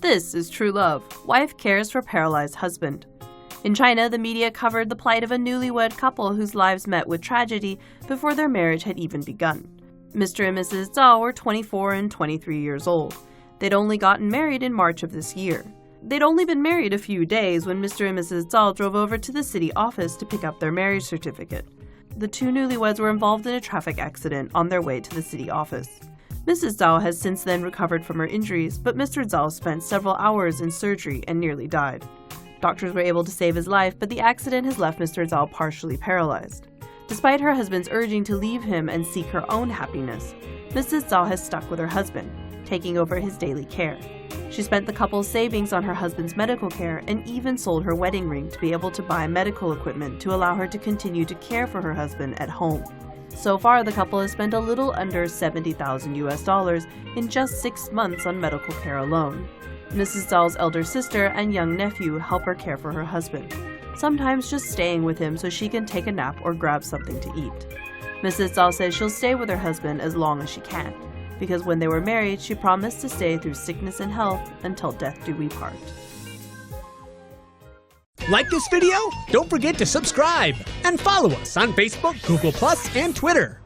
This is true love. Wife cares for paralyzed husband. In China, the media covered the plight of a newlywed couple whose lives met with tragedy before their marriage had even begun. Mr. and Mrs. Zhao were 24 and 23 years old. They'd only gotten married in March of this year. They'd only been married a few days when Mr. and Mrs. Zhao drove over to the city office to pick up their marriage certificate. The two newlyweds were involved in a traffic accident on their way to the city office. Mrs. Zhao has since then recovered from her injuries, but Mr. Zhao spent several hours in surgery and nearly died. Doctors were able to save his life, but the accident has left Mr. Zhao partially paralyzed. Despite her husband's urging to leave him and seek her own happiness, Mrs. Zhao has stuck with her husband, taking over his daily care. She spent the couple's savings on her husband's medical care and even sold her wedding ring to be able to buy medical equipment to allow her to continue to care for her husband at home. So far, the couple has spent a little under $70,000 in just 6 months on medical care alone. Mrs. Zhao's elder sister and young nephew help her care for her husband, sometimes just staying with him so she can take a nap or grab something to eat. Mrs. Zhao says she'll stay with her husband as long as she can, because when they were married, she promised to stay through sickness and health until death do we part. Like this video? Don't forget to subscribe and follow us on Facebook, Google+, and Twitter.